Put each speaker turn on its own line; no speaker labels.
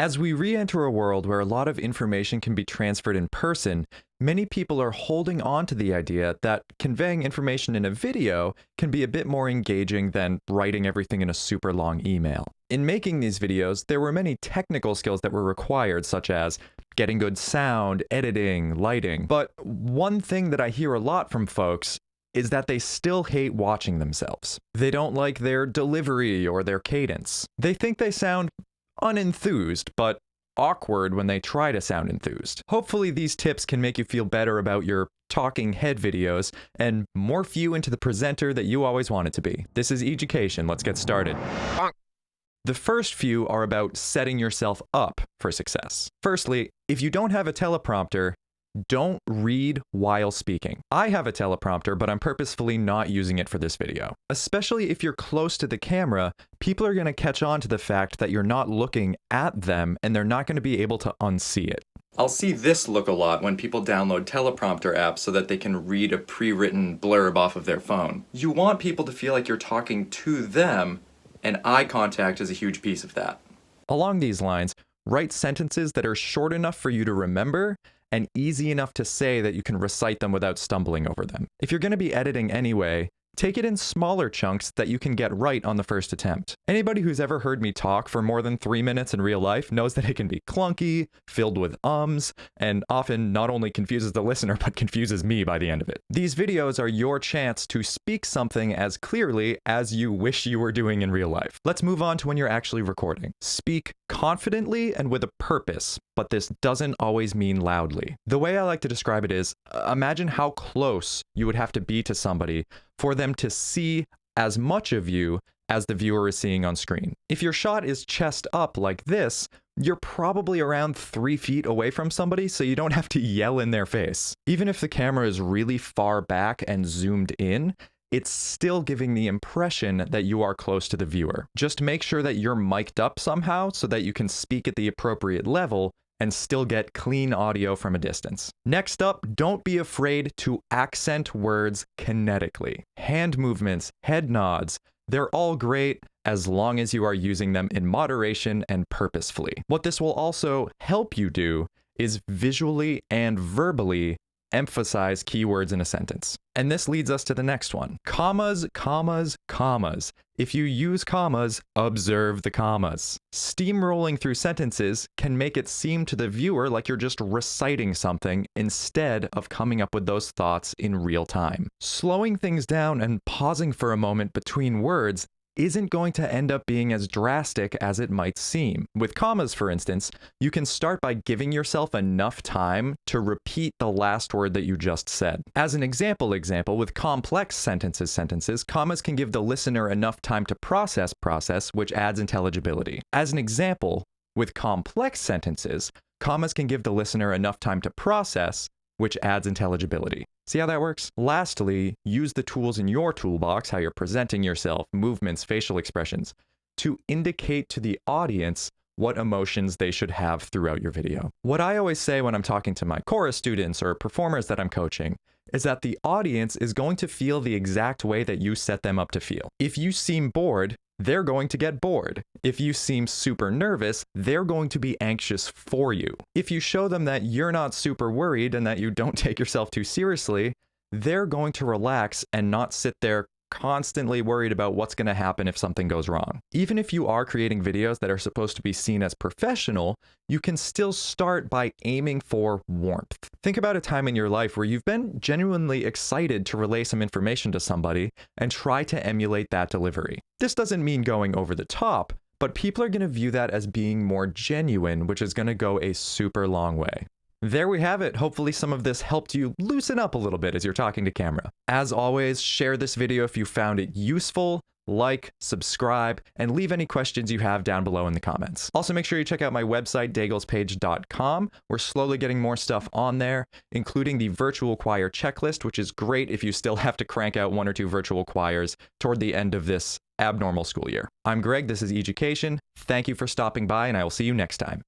As we re-enter a world where a lot of information can be transferred in person, many people are holding on to the idea that conveying information in a video can be a bit more engaging than writing everything in a super long email. In making these videos, there were many technical skills that were required, such as getting good sound, editing, lighting. But one thing that I hear a lot from folks is that they still hate watching themselves. They don't like their delivery or their cadence. They think they sound unenthused, but awkward when they try to sound enthused. Hopefully these tips can make you feel better about your talking head videos and morph you into the presenter that you always wanted to be. This is E-ducation. Let's get started. The first few are about setting yourself up for success. Firstly, if you don't have a teleprompter, don't read while speaking. I have a teleprompter, but I'm purposefully not using it for this video. Especially if you're close to the camera, people are going to catch on to the fact that you're not looking at them and they're not going to be able to unsee it. I'll see this look a lot when people download teleprompter apps so that they can read a pre-written blurb off of their phone. You want people to feel like you're talking to them, and eye contact is a huge piece of that. Along these lines, write sentences that are short enough for you to remember and easy enough to say that you can recite them without stumbling over them. If you're going to be editing anyway, take it in smaller chunks that you can get right on the first attempt. Anybody who's ever heard me talk for more than 3 minutes in real life knows that it can be clunky, filled with ums, and often not only confuses the listener, but confuses me by the end of it. These videos are your chance to speak something as clearly as you wish you were doing in real life. Let's move on to when you're actually recording. Speak confidently and with a purpose, but this doesn't always mean loudly. The way I like to describe it is, imagine how close you would have to be to somebody for them to see as much of you as the viewer is seeing on screen. If your shot is chest up like this, you're probably around 3 feet away from somebody, so you don't have to yell in their face. Even if the camera is really far back and zoomed in, it's still giving the impression that you are close to the viewer. Just make sure that you're mic'd up somehow so that you can speak at the appropriate level and still get clean audio from a distance. Next up, don't be afraid to accent words kinetically. Hand movements, head nods, they're all great as long as you are using them in moderation and purposefully. What this will also help you do is visually and verbally emphasize keywords in a sentence. And this leads us to the next one. Commas, commas, commas. If you use commas, observe the commas. Steamrolling through sentences can make it seem to the viewer like you're just reciting something instead of coming up with those thoughts in real time. Slowing things down and pausing for a moment between words isn't going to end up being as drastic as it might seem. With commas, for instance, you can start by giving yourself enough time to repeat the last word that you just said. As an example, with complex sentences, commas can give the listener enough time to process, which adds intelligibility. As an example, with complex sentences, commas can give the listener enough time to process, which adds intelligibility. See how that works? Lastly, use the tools in your toolbox, how you're presenting yourself, movements, facial expressions, to indicate to the audience what emotions they should have throughout your video. What I always say when I'm talking to my chorus students or performers that I'm coaching is that the audience is going to feel the exact way that you set them up to feel. If you seem bored, they're going to get bored. If you seem super nervous, they're going to be anxious for you. If you show them that you're not super worried and that you don't take yourself too seriously, they're going to relax and not sit there constantly worried about what's going to happen if something goes wrong. Even if you are creating videos that are supposed to be seen as professional, you can still start by aiming for warmth. Think about a time in your life where you've been genuinely excited to relay some information to somebody and try to emulate that delivery. This doesn't mean going over the top, but people are going to view that as being more genuine, which is going to go a super long way. There we have it. Hopefully some of this helped you loosen up a little bit as you're talking to camera. As always, share this video if you found it useful, like, subscribe, and leave any questions you have down below in the comments. Also, make sure you check out my website, daiglespage.com. We're slowly getting more stuff on there, including the virtual choir checklist, which is great if you still have to crank out 1 or 2 virtual choirs toward the end of this abnormal school year. I'm Greg, this is E-ducation. Thank you for stopping by, and I will see you next time.